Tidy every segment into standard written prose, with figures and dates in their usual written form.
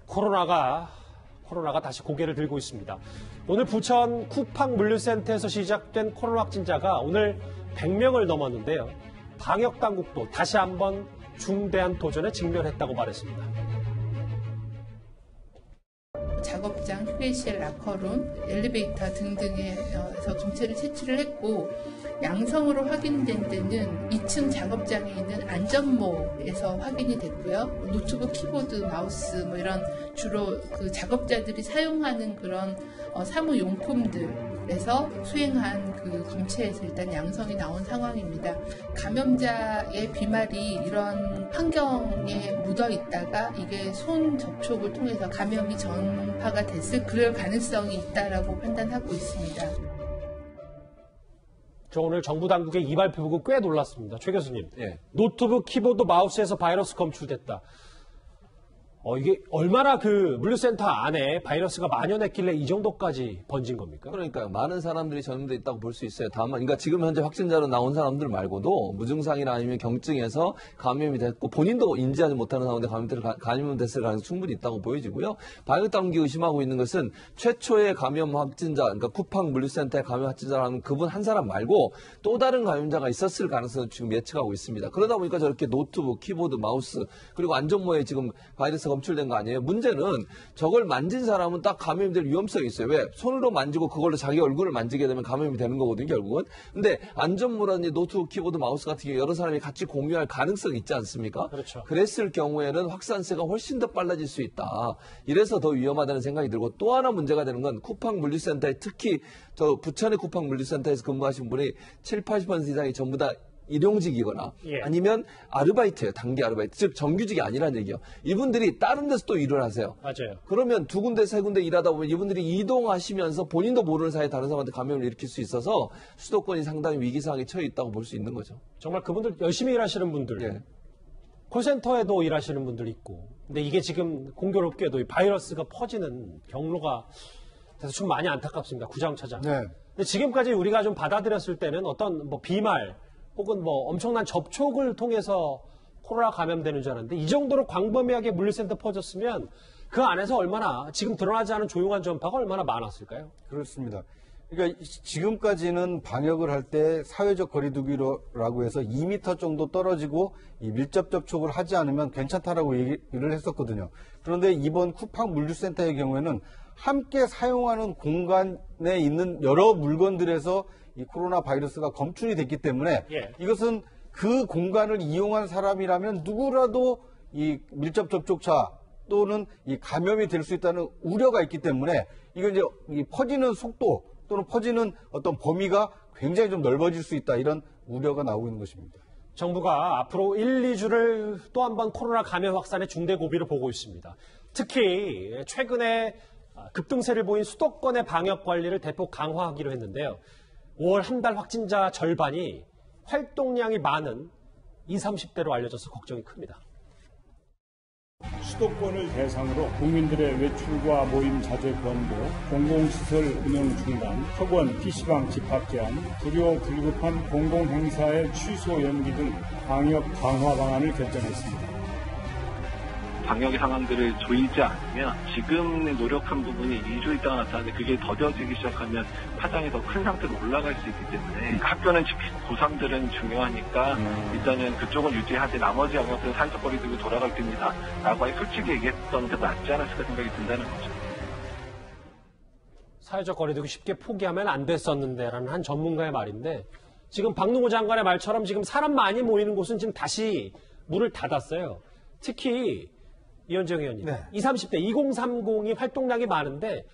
코로나가 다시 고개를 들고 있습니다. 오늘 부천 쿠팡 물류센터에서 시작된 코로나 확진자가 오늘 100명을 넘었는데요. 방역당국도 다시 한번 중대한 도전에 직면했다고 말했습니다. 작업장, 휴게실, 라커룸, 엘리베이터 등등에서 검체를 채취를 했고 양성으로 확인된 데는 2층 작업장에 있는 안전모에서 확인이 됐고요. 노트북, 키보드, 마우스 이런 주로 그 작업자들이 사용하는 그런 사무용품들에서 수행한 그 검체에서 일단 양성이 나온 상황입니다. 감염자의 비말이 이런 환경에 묻어 있다가 이게 손 접촉을 통해서 감염이 전파가 됐을 그럴 가능성이 있다라고 판단하고 있습니다. 저 오늘 정부 당국의 이 발표 보고 꽤 놀랐습니다. 최 교수님. 예. 노트북, 키보드, 마우스에서 바이러스 검출됐다. 이게 얼마나 그 물류센터 안에 바이러스가 만연했길래 이 정도까지 번진 겁니까? 그러니까요. 많은 사람들이 전염돼 있다고 볼 수 있어요. 다만, 그러니까 지금 현재 확진자로 나온 사람들 말고도 무증상이나 아니면 경증에서 감염이 됐고 본인도 인지하지 못하는 상황인데 감염됐을 가능성이 충분히 있다고 보여지고요. 방역당국이 의심하고 있는 것은 최초의 감염 확진자, 그러니까 쿠팡 물류센터의 감염 확진자라는 그분 한 사람 말고 또 다른 감염자가 있었을 가능성을 지금 예측하고 있습니다. 그러다 보니까 저렇게 노트북, 키보드, 마우스 그리고 안전모에 지금 바이러스가 검출된 거 아니에요. 문제는 저걸 만진 사람은 딱 감염이 될 위험성이 있어요. 왜? 손으로 만지고 그걸로 자기 얼굴을 만지게 되면 감염이 되는 거거든요, 결국은. 근데 안전모라든지 노트북, 키보드, 마우스 같은 경우 여러 사람이 같이 공유할 가능성이 있지 않습니까? 그렇죠. 그랬을 경우에는 확산세가 훨씬 더 빨라질 수 있다. 이래서 더 위험하다는 생각이 들고 또 하나 문제가 되는 건 쿠팡 물류센터에 특히 저 부천의 쿠팡 물류센터에서 근무하신 분이 70~80% 이상이 전부 다 일용직이거나 아니면 아르바이트예요. 단기 아르바이트. 즉 정규직이 아니라는 얘기예요. 이분들이 다른 데서 또 일을 하세요. 맞아요. 그러면 두 군데 세 군데 일하다 보면 이분들이 이동하시면서 본인도 모르는 사이에 다른 사람한테 감염을 일으킬 수 있어서 수도권이 상당히 위기상황에 처해 있다고 볼 수 있는 거죠. 정말 그분들 열심히 일하시는 분들. 예. 콜센터에도 일하시는 분들 있고. 근데 이게 지금 공교롭게도 이 바이러스가 퍼지는 경로가 돼서 좀 많이 안타깝습니다. 구장차장. 네. 근데 지금까지 우리가 좀 받아들였을 때는 어떤 비말 혹은 엄청난 접촉을 통해서 코로나 감염되는 줄 알았는데 이 정도로 광범위하게 물류센터 퍼졌으면 그 안에서 얼마나 지금 드러나지 않은 조용한 전파가 얼마나 많았을까요? 그렇습니다. 그러니까 지금까지는 방역을 할 때 사회적 거리두기라고 해서 2m 정도 떨어지고 이 밀접 접촉을 하지 않으면 괜찮다라고 얘기를 했었거든요. 그런데 이번 쿠팡 물류센터의 경우에는 함께 사용하는 공간에 있는 여러 물건들에서 이 코로나 바이러스가 검출이 됐기 때문에 이것은 그 공간을 이용한 사람이라면 누구라도 이 밀접 접촉자 또는 이 감염이 될 수 있다는 우려가 있기 때문에 이거 이제 이 퍼지는 속도 또는 퍼지는 어떤 범위가 굉장히 좀 넓어질 수 있다 이런 우려가 나오고 있는 것입니다. 정부가 앞으로 1, 2주를 또 한 번 코로나 감염 확산의 중대 고비를 보고 있습니다. 특히 최근에 급등세를 보인 수도권의 방역 관리를 대폭 강화하기로 했는데요. 5월 한 달 확진자 절반이 활동량이 많은 20, 30대로 알려져서 걱정이 큽니다. 수도권을 대상으로 국민들의 외출과 모임 자제 권고, 공공시설 운영 중단, 학원, PC방 집합 제한, 불효 불급한 공공행사의 취소 연기 등 방역 강화 방안을 결정했습니다. 방역의 상황들을 조이지 않으면 지금 노력한 부분이 2주 있다가 나타나는데 그게 더뎌지기 시작하면 파장이 더 큰 상태로 올라갈 수 있기 때문에 학교는 지키고 고3들은 중요하니까 일단은 그쪽은 유지하되 나머지 영역들은 사회적 거리두기 돌아갈 겁니다. 라고 솔직히 얘기했던 게 낫지 않았을까 생각이 든다는 거죠. 사회적 거리두기 쉽게 포기하면 안 됐었는데 라는 한 전문가의 말인데 지금 박능호 장관의 말처럼 지금 사람 많이 모이는 곳은 지금 다시 문을 닫았어요. 특히 이현정 의원님, 20, 30대, 2030이 활동량이 많은데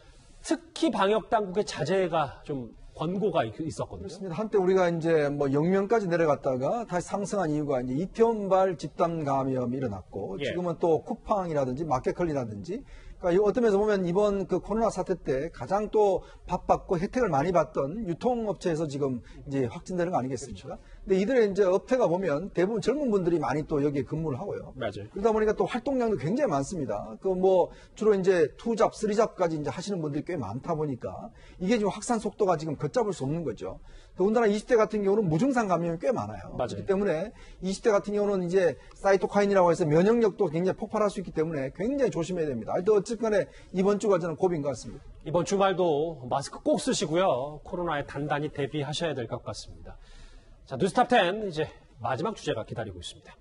특히 방역당국의 자제가 좀 권고가 있었거든요. 그렇습니다. 한때 우리가 이제 0명까지 내려갔다가 다시 상승한 이유가 이제 이태원발 집단 감염이 일어났고 지금은 또 쿠팡이라든지 마켓컬리라든지 그러니까 어떤 면에서 보면 이번 그 코로나 사태 때 가장 또 바빴고 혜택을 많이 받던 유통업체에서 지금 이제 확진되는 거 아니겠습니까? 그렇죠. 근데 이들의 이제 업체가 보면 대부분 젊은 분들이 많이 또 여기에 근무를 하고요. 맞아요. 그러다 보니까 또 활동량도 굉장히 많습니다. 주로 이제 2잡, 3잡까지 이제 하시는 분들이 꽤 많다 보니까 이게 지금 확산 속도가 지금 걷잡을 수 없는 거죠. 더군다나 20대 같은 경우는 무증상 감염이 꽤 많아요. 맞아요. 그렇기 때문에 20대 같은 경우는 이제 사이토카인이라고 해서 면역력도 굉장히 폭발할 수 있기 때문에 굉장히 조심해야 됩니다. 하여튼 어쨌든 이번 주가 저는 고비인 것 같습니다. 이번 주말도 마스크 꼭 쓰시고요. 코로나에 단단히 대비하셔야 될 것 같습니다. 자, 뉴스탑 10 이제 마지막 주제가 기다리고 있습니다.